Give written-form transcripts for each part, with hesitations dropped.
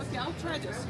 Okay, I'll try this.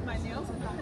My nails are not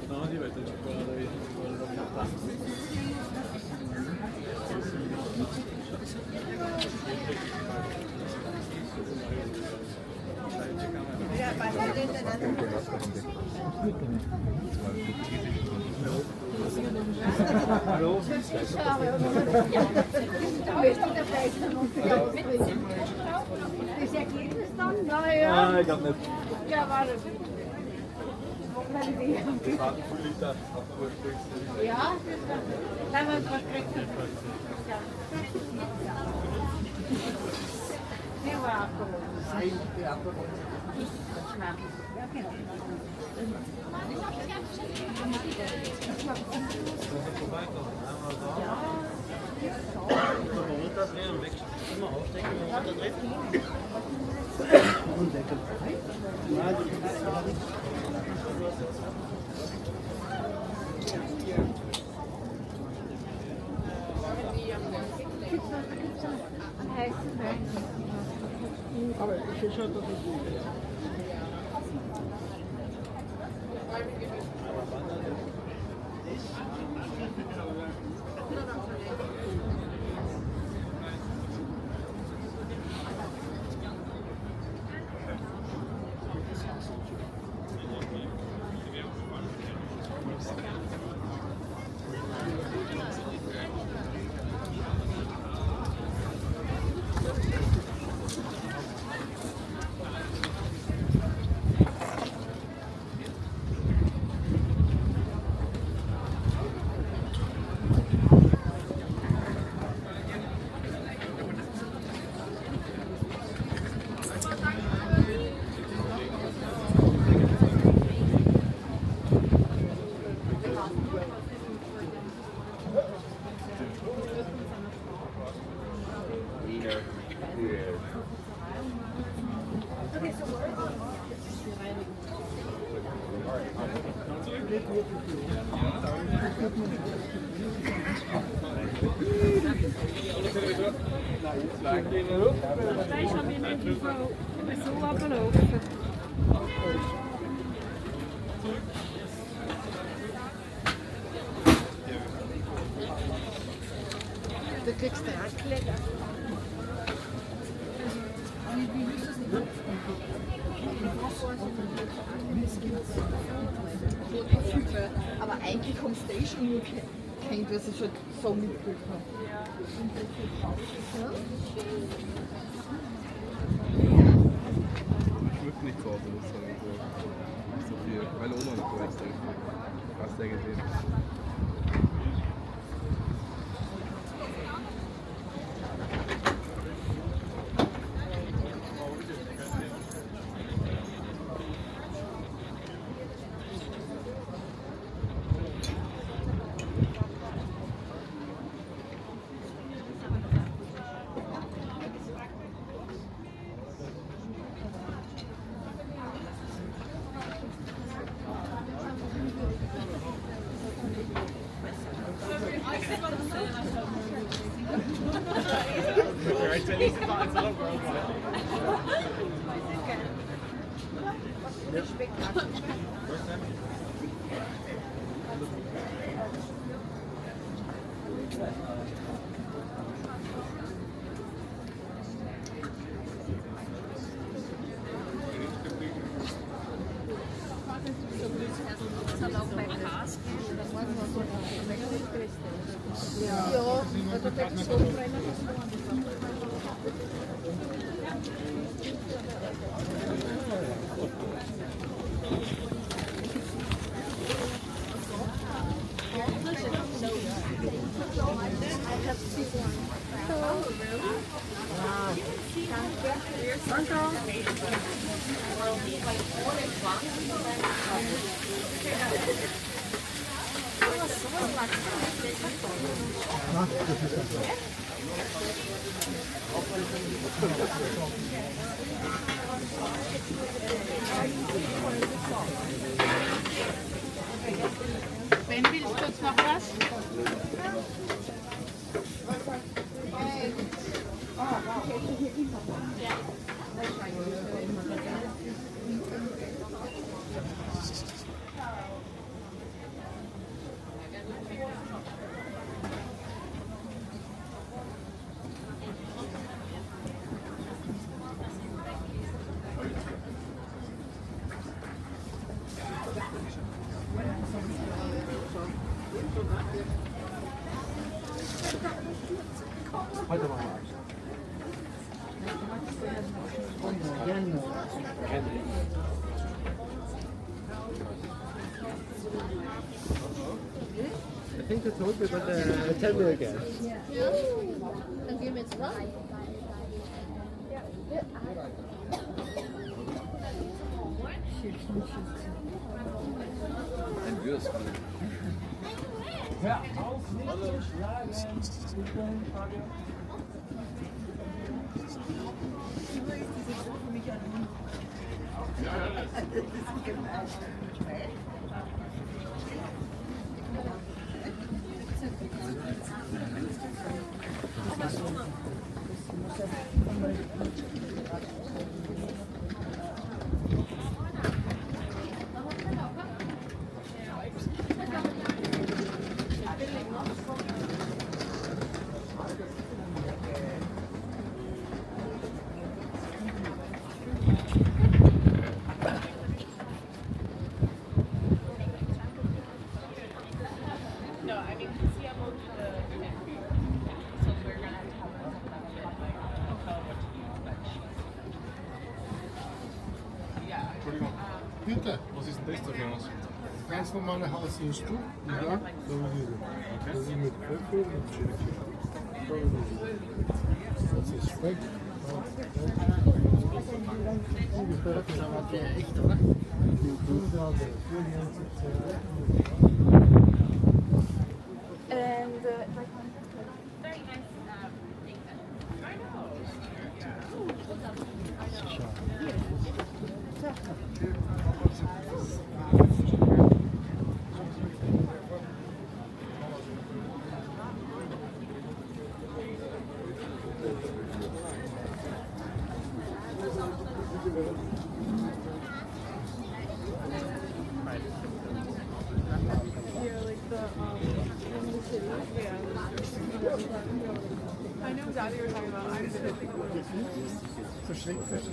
No, diventa cioccolata di Hallo? Is Ergebnis dann? Naja. Ich glaube nicht. Ja, warte. Das war natürlich das Ja, dann haben wir was gekriegt. Ja. Die war abgeholt. Ja, genau. Runterdrehen und weg. Immer aufstecken und runterdrehen. Und Deckel. Ja, die aber ich will schon, dass es gut ist. Wij gaan weer met die vrouw zo afgelopen. Du kriegst den Ankläger. Aber eigentlich kommst du schon nur kennt, was ich schon so mitgekriegt habe. Schmeckt nicht so, aber das ist halt so viel. Meine Oma hat das extra. Hast du ja gesehen. Ben, willst du jetzt noch was? I think I told you, but tell me again. Ja, dann gehen wir jetzt was? Ein Würstchen. Hör auf, nicht zu schlagen. Bitte, Was ist denn das da für was? ganz normale Hausjustru, ja, so wie diese. Das ist mit Pfeffer und Chili. So wie diese. Das ist Speck. Das ist aber der echt, oder? And Very nice. Yeah, like the in the city. Yeah. I know exactly what you're talking about. I'm just thinking about it. Verschlägt das.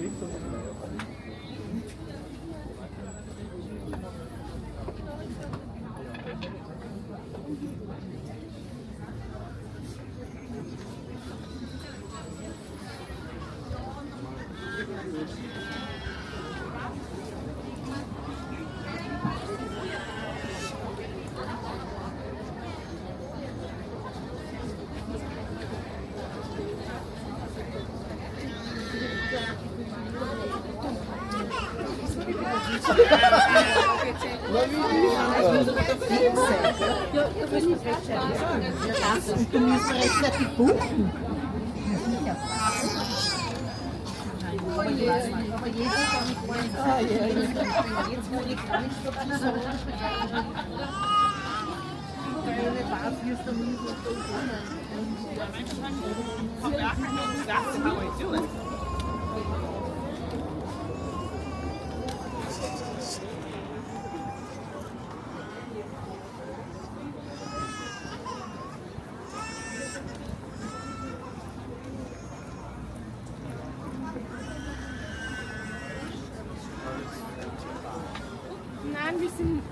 Und du musst rechtzeitig buchen. Aber jeder kann nicht wollen. Ah, ja, jetzt wo ich gar nicht so That's how I do it. Nein, wir sind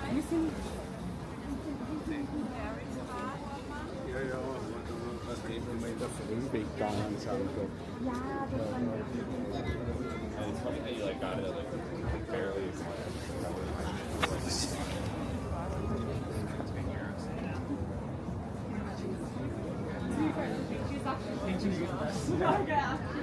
Ja, ja, was eben wir in der Früh weggegangen sind. It's funny how you like got it like barely. Okay.